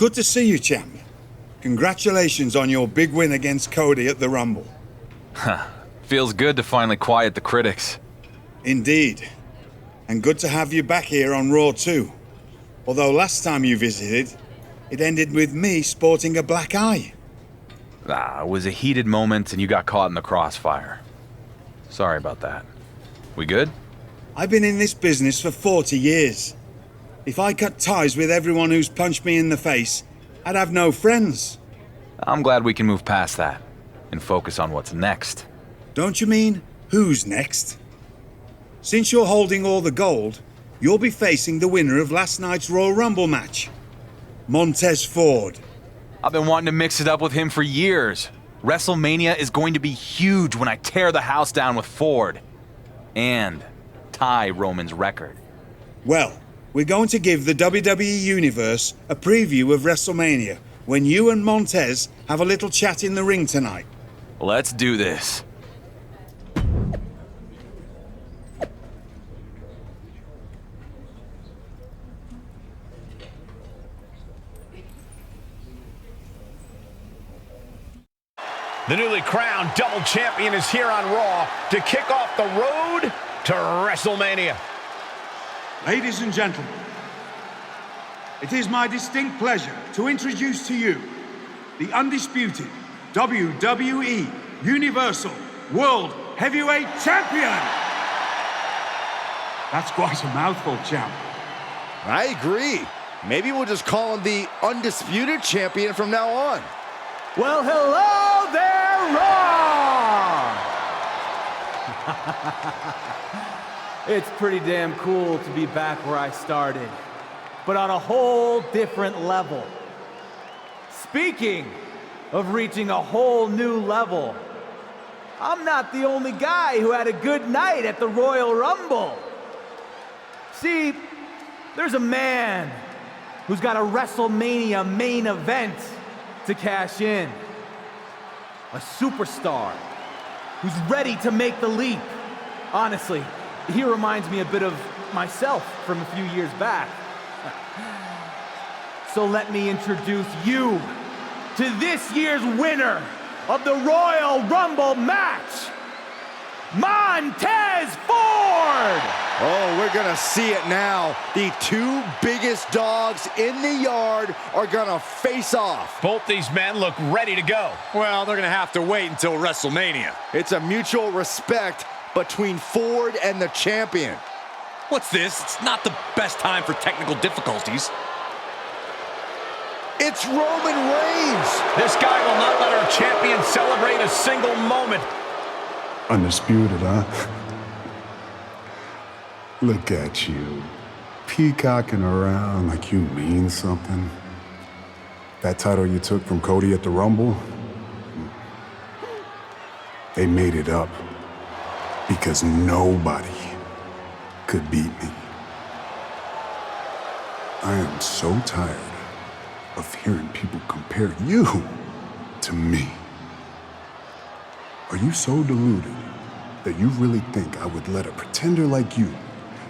Good to see you, champ. Congratulations on your big win against Cody at the Rumble. Feels good to finally quiet the critics. Indeed. And good to have you back here on Raw too. Although last time you visited, it ended with me sporting a black eye. It was a heated moment and you got caught in the crossfire. Sorry about that. We good? I've been in this business for 40 years. If I cut ties with everyone who's punched me in the face, I'd have no friends. I'm glad we can move past that and focus on what's next. Don't you mean who's next? Since you're holding all the gold, you'll be facing the winner of last night's Royal Rumble match, Montez Ford. I've been wanting to mix it up with him for years. WrestleMania is going to be huge when I tear the house down with Ford. And tie Roman's record. Well, we're going to give the WWE Universe a preview of WrestleMania when you and Montez have a little chat in the ring tonight. Let's do this. The newly crowned double champion is here on Raw to kick off the road to WrestleMania. Ladies and gentlemen, it is my distinct pleasure to introduce to you the undisputed WWE Universal World Heavyweight Champion. That's quite a mouthful, champ. I agree. Maybe we'll just call him the Undisputed Champion from now on. Well, hello there, Raw! It's pretty damn cool to be back where I started, but on a whole different level. Speaking of reaching a whole new level, I'm not the only guy who had a good night at the Royal Rumble. See, there's a man who's got a WrestleMania main event to cash in. A superstar who's ready to make the leap. Honestly, he reminds me a bit of myself from a few years back. So let me introduce you to this year's winner of the Royal Rumble match, Montez Ford! Oh, we're gonna see it now. The two biggest dogs in the yard are gonna face off. Both these men look ready to go. Well, they're gonna have to wait until WrestleMania. It's a mutual respect between Ford and the champion. What's this? It's not the best time for technical difficulties. It's Roman Reigns! This guy will not let our champion celebrate a single moment. Undisputed, huh? Look at you, peacocking around like you mean something. That title you took from Cody at the Rumble, they made it up because nobody could beat me. I am so tired of hearing people compare you to me. Are you so deluded that you really think I would let a pretender like you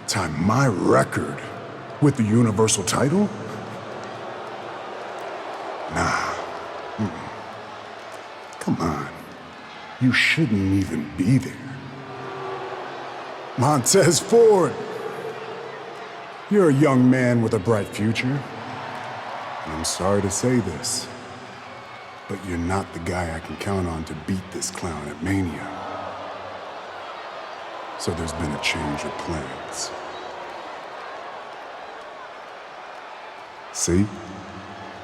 tie my record with the Universal title? Nah. Come on. You shouldn't even be there. Montez Ford, you're a young man with a bright future. And I'm sorry to say this, but you're not the guy I can count on to beat this clown at Mania. So there's been a change of plans. See?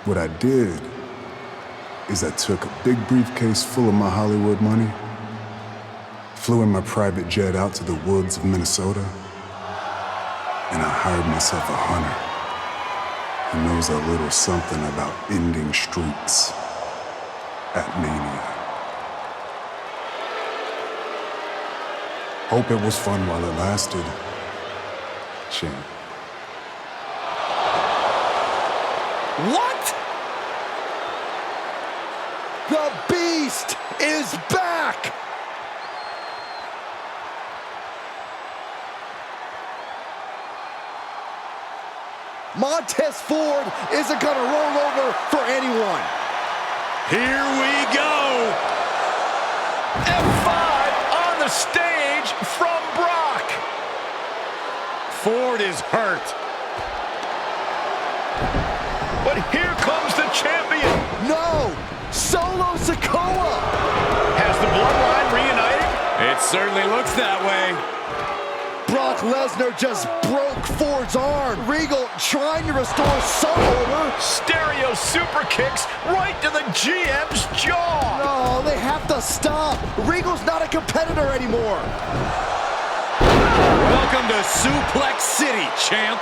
What I did is I took a big briefcase full of my Hollywood money, flew in my private jet out to the woods of Minnesota, and I hired myself a hunter who knows a little something about ending streaks at Mania. Hope it was fun while it lasted, champ. What? The Beast is back! Montez Ford isn't gonna roll over for anyone. Here we go. F5 on the stage from Brock. Ford is hurt. But here comes the champion. No! Solo Sikoa! Has the bloodline reunited? It certainly looks that way. Brock Lesnar just broke Ford's arm. Regal trying to restore some order. Stereo super kicks right to the GM's jaw. No, they have to stop. Regal's not a competitor anymore. Welcome to Suplex City, champ.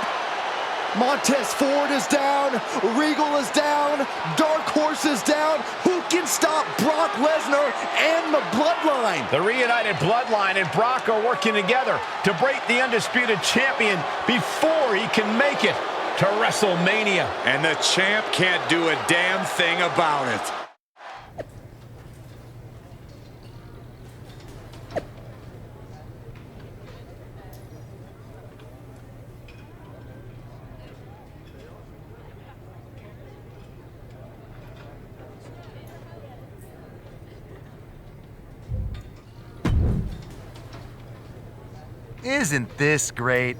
Montez Ford is down. Regal is down. Dark Horse is down. Who can stop Brock Lesnar and the Bloodline? The reunited Bloodline and Brock are working together to break the undisputed champion before he can make it to WrestleMania. And the champ can't do a damn thing about it. Isn't this great?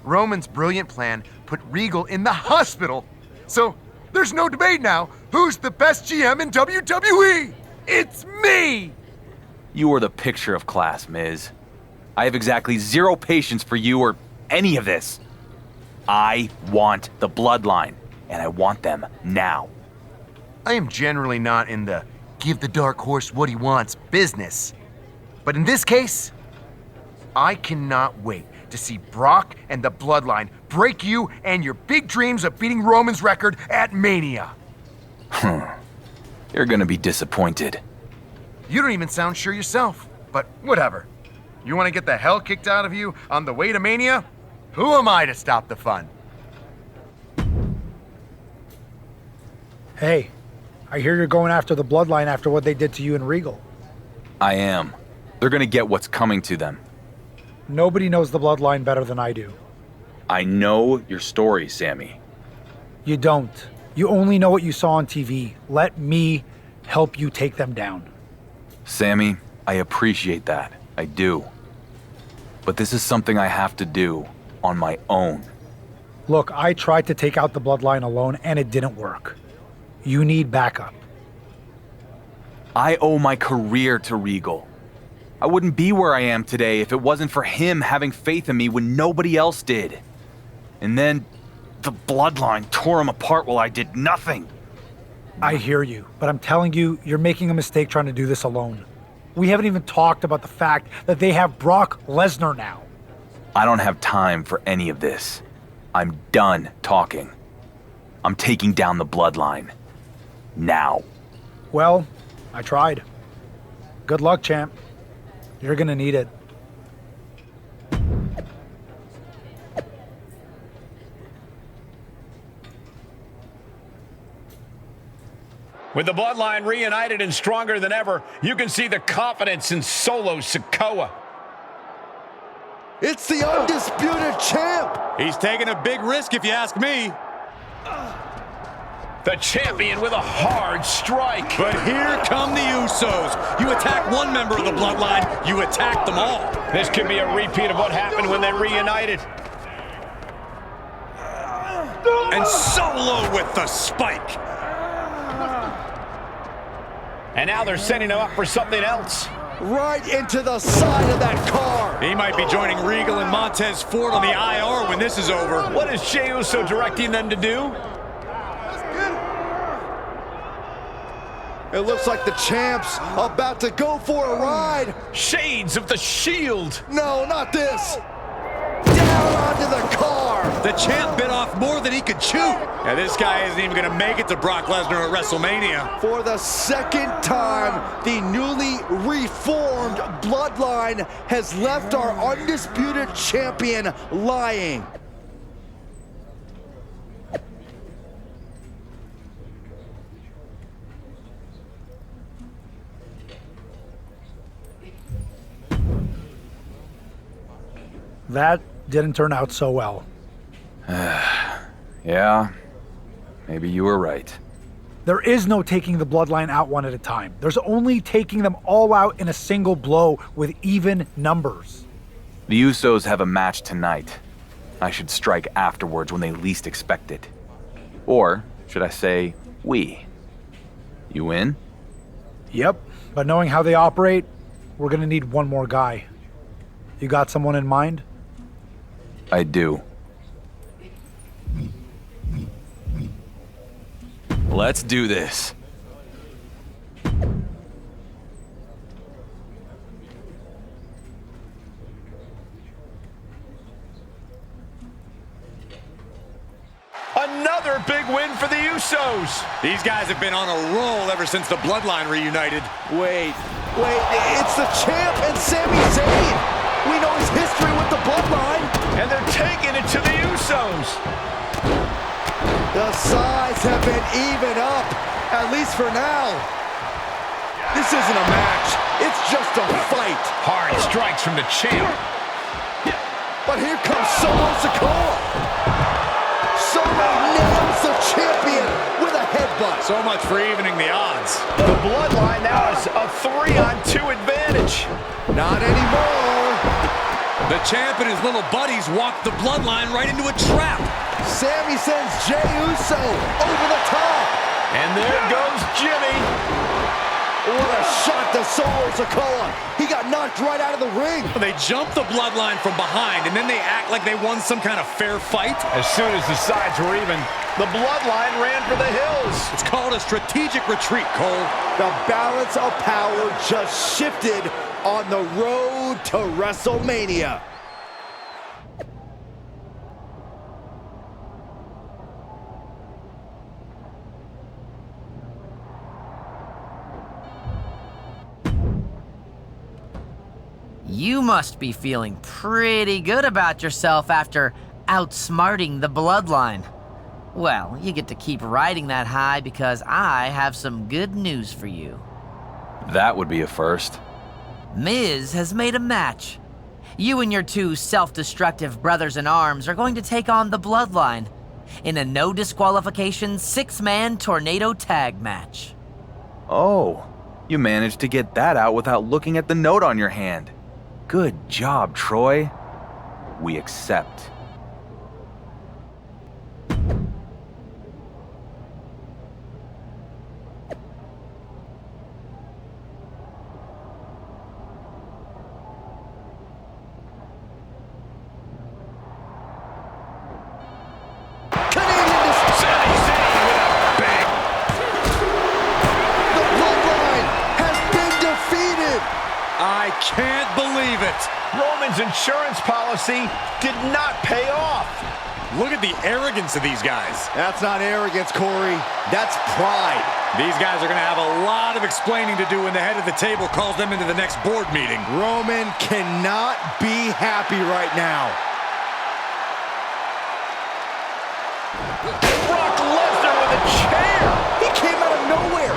Roman's brilliant plan put Regal in the hospital. So there's no debate now. Who's the best GM in WWE? It's me! You are the picture of class, Miz. I have exactly zero patience for you or any of this. I want the bloodline, and I want them now. I am generally not in the give the Dark Horse what he wants business. But in this case, I cannot wait to see Brock and the Bloodline break you and your big dreams of beating Roman's record at Mania. You're gonna be disappointed. You don't even sound sure yourself, but whatever. You want to get the hell kicked out of you on the way to Mania? Who am I to stop the fun? Hey, I hear you're going after the Bloodline after what they did to you and Regal. I am. They're gonna get what's coming to them. Nobody knows the Bloodline better than I do. I know your story, Sammy. You don't. You only know what you saw on TV. Let me help you take them down. Sammy, I appreciate that. I do. But this is something I have to do on my own. Look, I tried to take out the Bloodline alone and it didn't work. You need backup. I owe my career to Regal. I wouldn't be where I am today if it wasn't for him having faith in me when nobody else did. And then the Bloodline tore him apart while I did nothing. I hear you, but I'm telling you, you're making a mistake trying to do this alone. We haven't even talked about the fact that they have Brock Lesnar now. I don't have time for any of this. I'm done talking. I'm taking down the Bloodline. Now. Well, I tried. Good luck, champ. You're gonna need it. With the Bloodline reunited and stronger than ever, you can see the confidence in Solo Sikoa. It's the undisputed champ. He's taking a big risk if you ask me. The champion with a hard strike. But here come the Usos. You attack one member of the Bloodline, you attack them all. This could be a repeat of what happened when they reunited. And Solo with the spike. And now they're setting him up for something else. Right into the side of that car. He might be joining Regal and Montez Ford on the IR when this is over. What is Jey Uso directing them to do? It looks like the champ's about to go for a ride. Shades of the Shield. No, not this. Down onto the car. The champ bit off more than he could chew. Yeah, this guy isn't even gonna make it to Brock Lesnar at WrestleMania. For the second time, the newly reformed Bloodline has left our undisputed champion lying. That didn't turn out so well. Yeah, maybe you were right. There is no taking the bloodline out one at a time. There's only taking them all out in a single blow with even numbers. The Usos have a match tonight. I should strike afterwards when they least expect it. Or, should I say, we. You in? Yep, but knowing how they operate, we're gonna need one more guy. You got someone in mind? I do. Let's do this. Another big win for the Usos. These guys have been on a roll ever since the Bloodline reunited. Wait, it's the champ and Sami Zayn. We know his history with the Bloodline. And they're taking it to the Usos. The sides have been even up, at least for now. This isn't a match, it's just a fight. Hard strikes from the champ. But here comes Solo Sikoa. Solo nails the champion with a headbutt. So much for evening the odds. The Bloodline now has a 3-on-2 advantage. Not anymore. The champ and his little buddies walked the Bloodline right into a trap. Sami sends Jey Uso over the top. And there goes Jimmy. What a shot to Solo Sikoa. He got knocked right out of the ring. They jumped the Bloodline from behind, and then they act like they won some kind of fair fight. As soon as the sides were even, the Bloodline ran for the hills. It's called a strategic retreat, Cole. The balance of power just shifted on the road to WrestleMania. You must be feeling pretty good about yourself after outsmarting the Bloodline. Well, you get to keep riding that high because I have some good news for you. That would be a first. Miz has made a match. You and your two self-destructive brothers-in-arms are going to take on the Bloodline in a no disqualification 6-man tornado tag match. Oh, you managed to get that out without looking at the note on your hand. Good job, Troy. We accept. I can't believe it. Roman's insurance policy did not pay off. Look at the arrogance of these guys. That's not arrogance, Corey. That's pride. These guys are going to have a lot of explaining to do when the head of the table calls them into the next board meeting. Roman cannot be happy right now. Brock Lesnar with a chair. He came out of nowhere.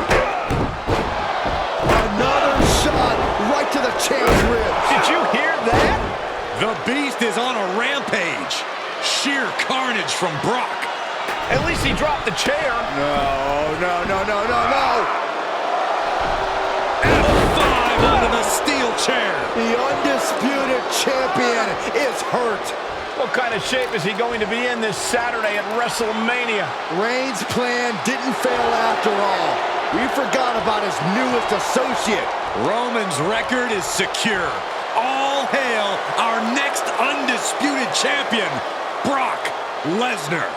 Another shot right to the champ's ribs. Did you hear that? The Beast is on a rampage. Sheer carnage from Brock. At least he dropped the chair. No. F5 onto the steel chair. The undisputed champion is hurt. What kind of shape is he going to be in this Saturday at WrestleMania? Reigns' plan didn't fail after all. We forgot about his newest associate. Roman's record is secure. All hail our next undisputed champion, Brock Lesnar.